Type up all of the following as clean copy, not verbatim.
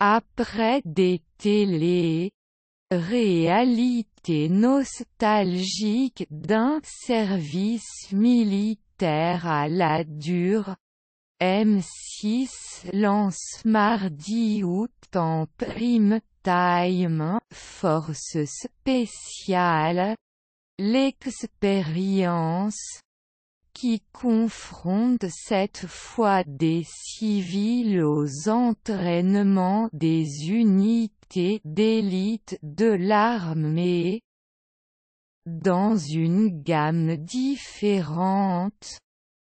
Après des télé-réalités nostalgiques d'un service militaire à la dure, M6 lance mardi août en prime time Force spéciale, l'expérience, qui confronte cette fois des civils aux entraînements des unités d'élite de l'armée, dans une gamme différente.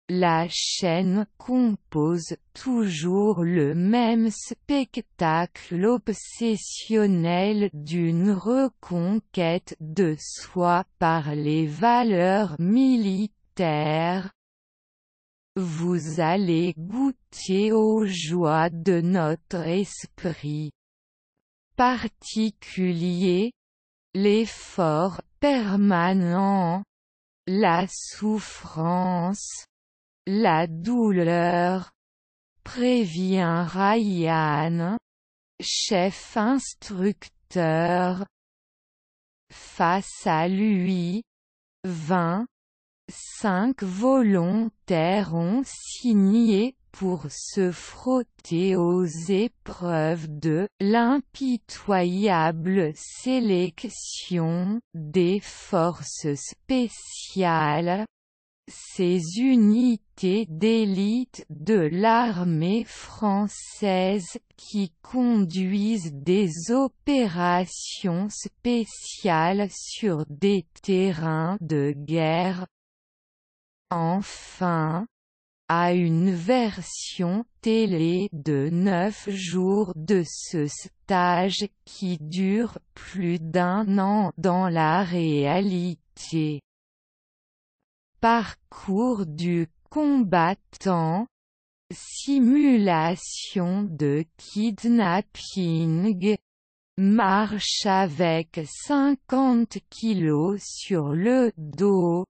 La chaîne compose toujours le même spectacle obsessionnel d'une reconquête de soi par les valeurs militaires. Vous allez goûter aux joies de notre esprit particulier, l'effort permanent, la souffrance, la douleur, prévient Ryan, chef instructeur. Face à lui, 25 volontaires ont signé pour se frotter aux épreuves de l'impitoyable sélection des forces spéciales, ces unités d'élite de l'armée française qui conduisent des opérations spéciales sur des terrains de guerre. Enfin, à une version télé de 9 jours de ce stage qui dure plus d'1 an dans la réalité. Parcours du combattant, simulation de kidnapping, marche avec 50 kilos sur le dos.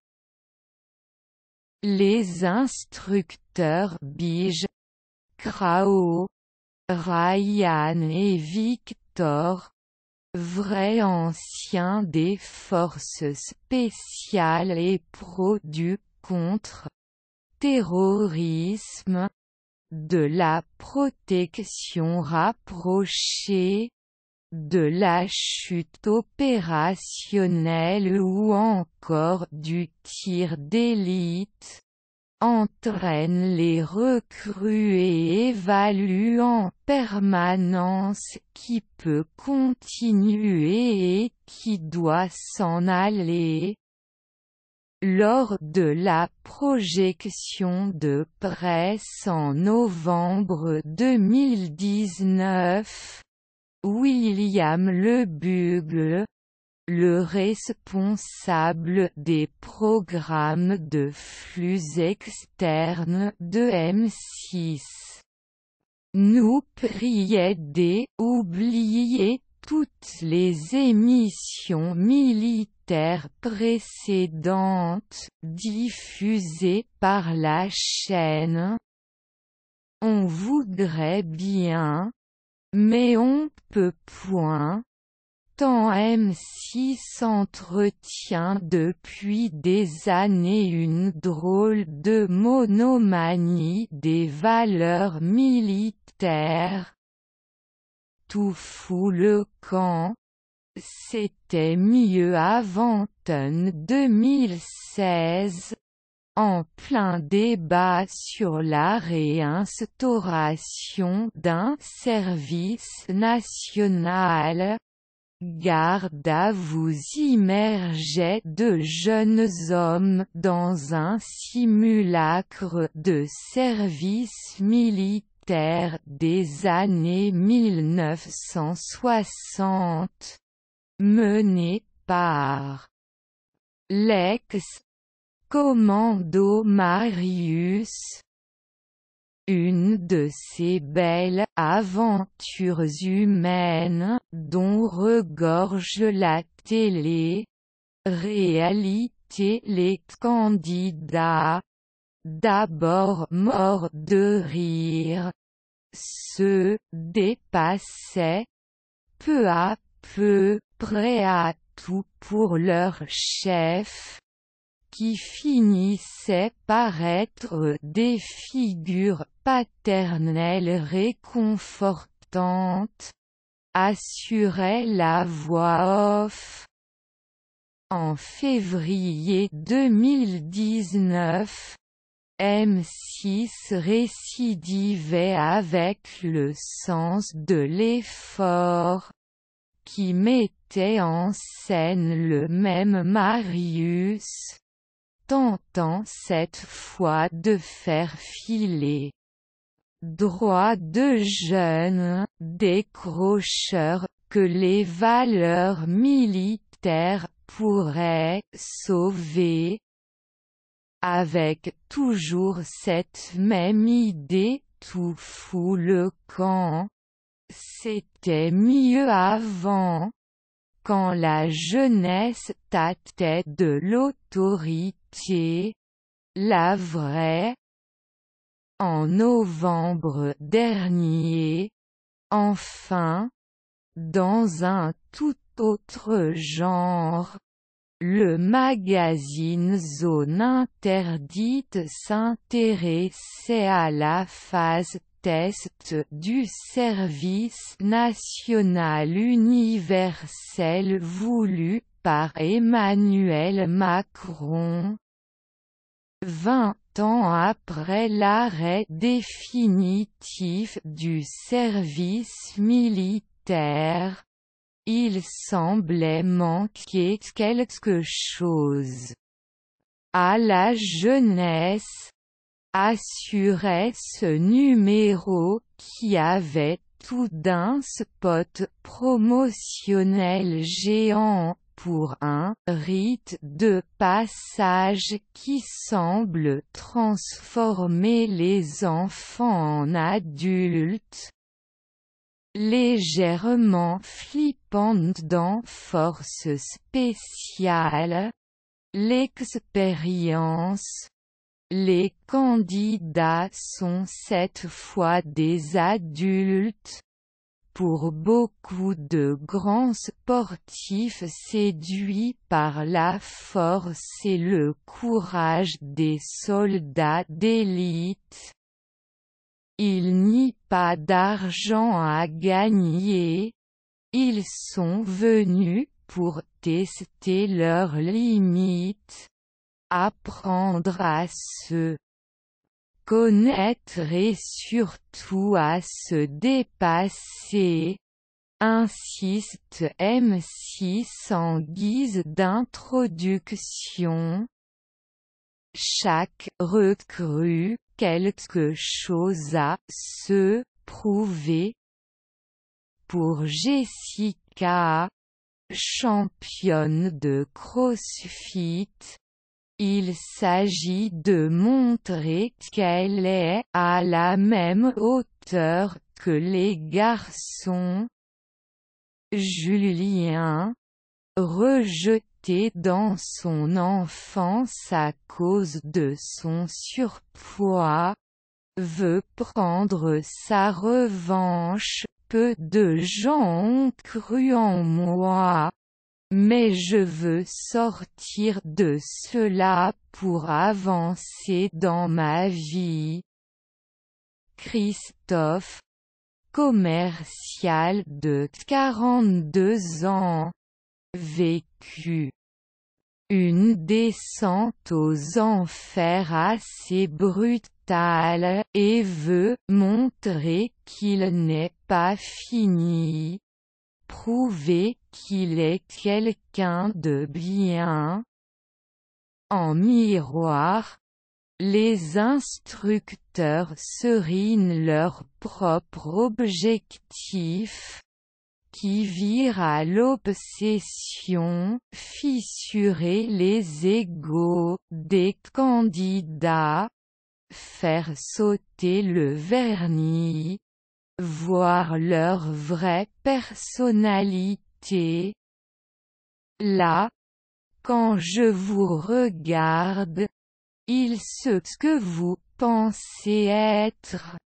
Les instructeurs Bige, Krao, Ryan et Victor, vrais anciens des forces spéciales et pros du contre-terrorisme, de la protection rapprochée, de la chute opérationnelle ou encore du tir d'élite, entraîne les recrues et évalue en permanence qui peut continuer et qui doit s'en aller. Lors de la projection de presse en novembre 2019, William Le Bugle, le responsable des programmes de flux externes de M6, nous priait d'oublier toutes les émissions militaires précédentes diffusées par la chaîne. On voudrait bien, mais on peut point, tant M6 entretient depuis des années une drôle de monomanie des valeurs militaires. Tout fout le camp. C'était mieux avant 2016. En plein débat sur la réinstauration d'un service national, garde à vous immergeait de jeunes hommes dans un simulacre de service militaire des années 1960, mené par l'ex-commando Marius. Une de ces belles aventures humaines dont regorge la télé-réalité. Les candidats, d'abord morts de rire, se dépassaient, peu à peu, prêts à tout pour leur chef, qui finissaient par être des figures paternelles réconfortantes, assurait la voix off. En février 2019, M6 récidivait avec le sens de l'effort, qui mettait en scène le même Marius, tentant cette fois de faire filer droit de jeunes décrocheurs que les valeurs militaires pourraient sauver, avec toujours cette même idée: tout fout le camp. C'était mieux avant, quand la jeunesse tâtait de l'autorité, la vraie. En novembre dernier, enfin, dans un tout autre genre, le magazine Zone Interdite s'intéressait à la phase test du service national universel voulu par Emmanuel Macron. 20 ans après l'arrêt définitif du service militaire, il semblait manquer quelque chose à la jeunesse, assurait ce numéro qui avait tout d'un spot promotionnel géant pour un rite de passage qui semble transformer les enfants en adultes. Légèrement flippante dans Force spéciale, l'expérience. Les candidats sont cette fois des adultes. Pour beaucoup de grands sportifs séduits par la force et le courage des soldats d'élite, il n'y a pas d'argent à gagner. Ils sont venus pour tester leurs limites, apprendre à se connaître et surtout à se dépasser, insiste M6 en guise d'introduction. Chaque recrue, quelque chose à se prouver. Pour Jessica, championne de CrossFit, il s'agit de montrer qu'elle est à la même hauteur que les garçons. Julien, rejeté dans son enfance à cause de son surpoids, veut prendre sa revanche. Peu de gens ont cru en moi, mais je veux sortir de cela pour avancer dans ma vie. Christophe, commercial de 42 ans, vécu une descente aux enfers assez brutale et veut montrer qu'il n'est pas fini, prouver qu'il est quelqu'un de bien. En miroir, les instructeurs serinent leur propre objectif, qui vire à l'obsession, fissurer les égos des candidats, faire sauter le vernis, voir leur vraie personnalité. Là, quand je vous regarde, il se que vous pensez être,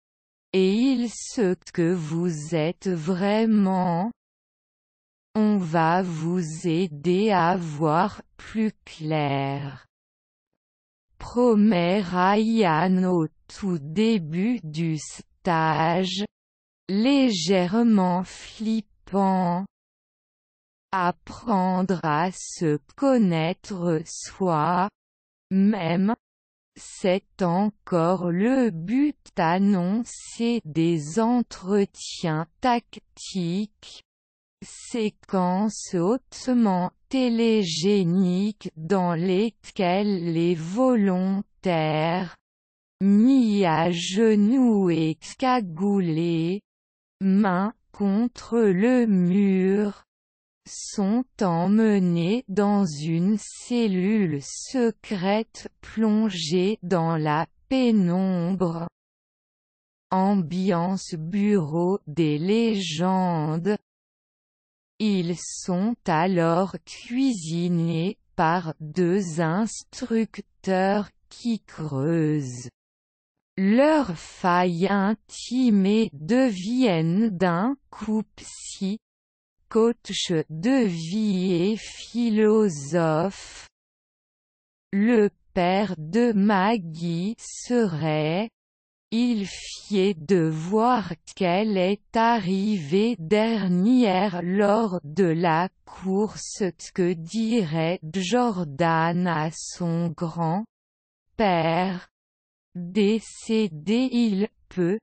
et ce que vous êtes vraiment. On va vous aider à voir plus clair. Promet Ryan au tout début du stage, légèrement flippant. Apprendre à se connaître soi-même, c'est encore le but annoncé des entretiens tactiques, séquences hautement télégéniques dans lesquelles les volontaires, mis à genoux et cagoulés, mains contre le mur, sont emmenés dans une cellule secrète plongée dans la pénombre. Ambiance bureau des légendes. Ils sont alors cuisinés par deux instructeurs qui creusent leurs failles intimes et deviennent d'un coup coach de vie et philosophe. Le père de Maggie serait fier de voir qu'elle est arrivée dernière lors de la course. Que dirait Jordan à son grand-père décédé? Il peut,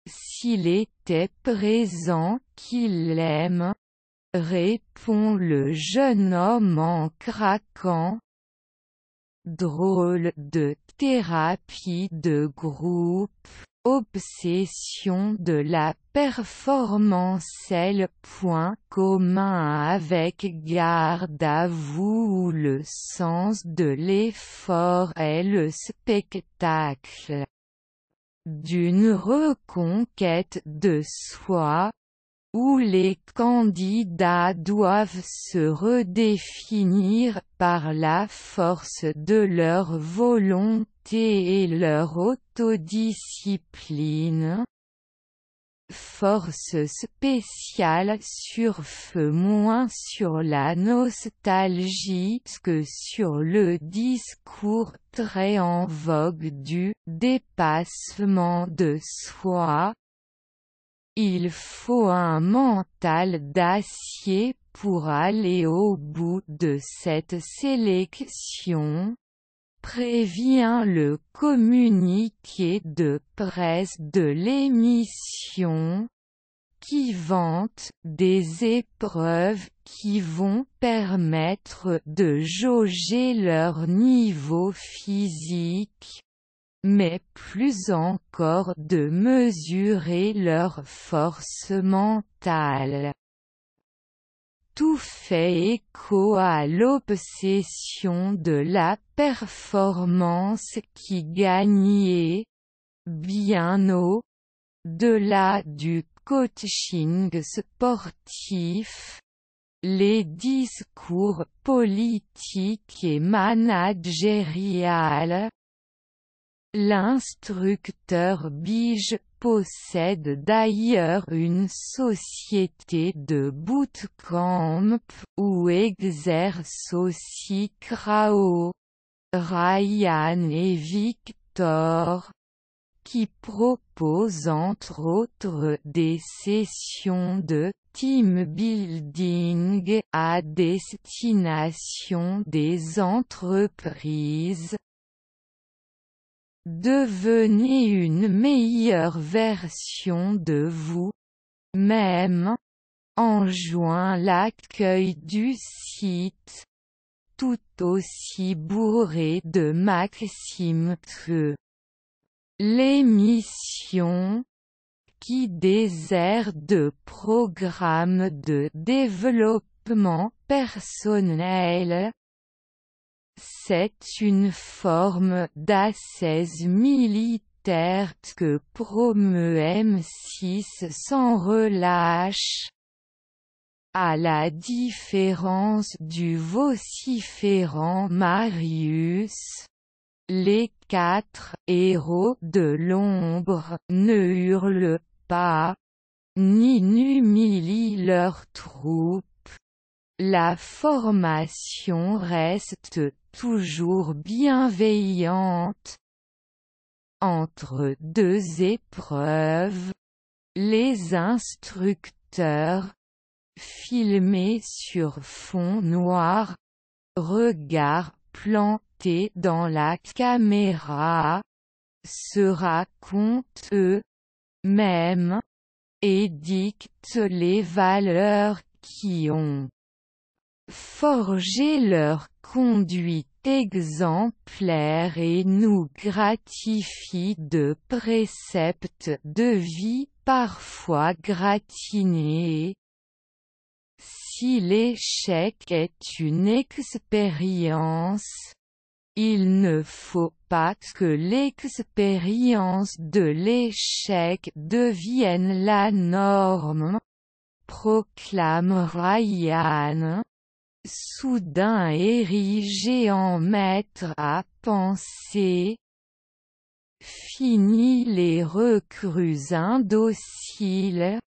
s'il était présent, qu'il l'aime, répond le jeune homme en craquant. Drôle de thérapie de groupe, obsession de la performance est le point commun avec garde à vous où le sens de l'effort est le spectacle d'une reconquête de soi, où les candidats doivent se redéfinir par la force de leur volonté et leur autodiscipline. Force spéciale sur feu, moins sur la nostalgie que sur le discours très en vogue du dépassement de soi. Il faut un mental d'acier pour aller au bout de cette sélection, prévient le communiqué de presse de l'émission, qui vante des épreuves qui vont permettre de jauger leur niveau physique, mais plus encore de mesurer leur force mentale. Tout fait écho à l'obsession de la performance qui gagnait, bien au-delà du coaching sportif, les discours politiques et managériales. L'instructeur Bige possède d'ailleurs une société de bootcamp où exercent aussi Krao, Ryan et Victor, qui propose entre autres des sessions de team building à destination des entreprises. Devenez une meilleure version de vous-même, enjoint l'accueil du site, tout aussi bourré de maximes que l'émission, qui dessert de programmes de développement personnel. C'est une forme d'ascèse militaire que promeut M6 sans relâche. À la différence du vociférant Marius, Les 4 héros de l'ombre ne hurlent pas, ni n'humilient leurs troupes. La formation reste toujours bienveillante. Entre deux épreuves, les instructeurs, filmés sur fond noir, regard planté dans la caméra, se racontent eux-mêmes, et dictent les valeurs qui ont forgé leur conduite exemplaire et nous gratifient de préceptes de vie parfois gratinés. Si l'échec est une expérience, il ne faut pas que l'expérience de l'échec devienne la norme, proclame Ryan, soudain érigé en maître à penser. Fini les recrues indociles,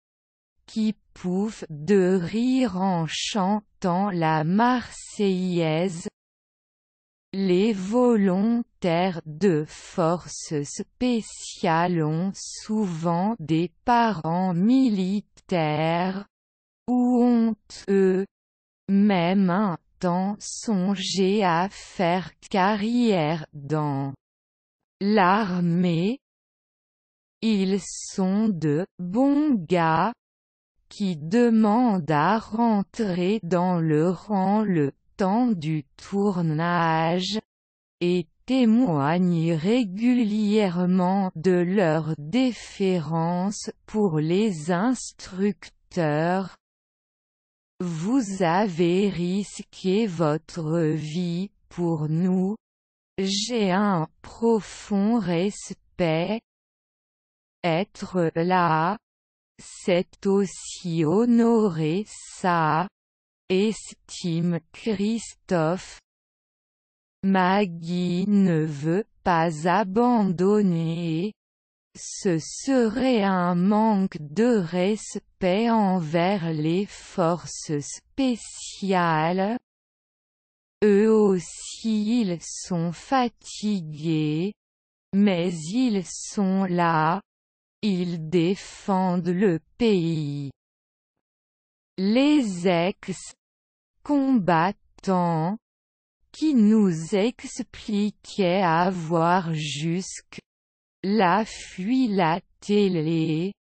qui pouffent de rire en chantant la Marseillaise. Les volontaires de forces spéciales ont souvent des parents militaires, ou ont même un temps songé à faire carrière dans l'armée. Ils sont de bons gars, qui demandent à rentrer dans le rang le temps du tournage, et témoignent régulièrement de leur déférence pour les instructeurs. Vous avez risqué votre vie pour nous. J'ai un profond respect. Être là, c'est aussi honorer ça, estime Christophe. Maggie ne veut pas abandonner. Ce serait un manque de respect envers les forces spéciales. Eux aussi ils sont fatigués, mais ils sont là. Ils défendent le pays. Les ex-combattants, qui nous expliquaient avoir jusque-là fui la télé,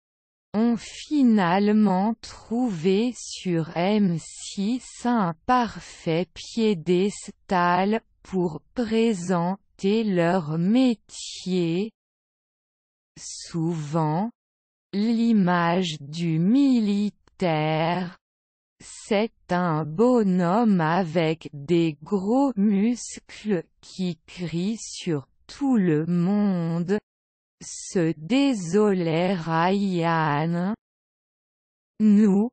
ont finalement trouvé sur M6 un parfait piédestal pour présenter leur métier. Souvent, l'image du militaire, c'est un bonhomme avec des gros muscles qui crie sur tout le monde, se désolait Ryan. Nous,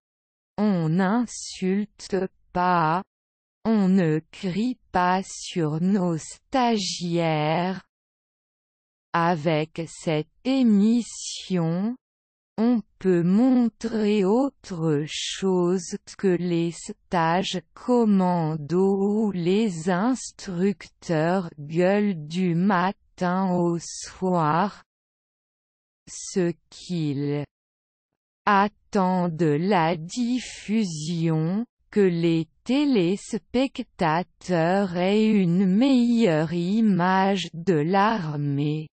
on n'insulte pas, on ne crie pas sur nos stagiaires. Avec cette émission, on peut montrer autre chose que les stages commando où les instructeurs gueulent du matin au soir. Ce qu'ils attendent de la diffusion, que les téléspectateurs aient une meilleure image de l'armée.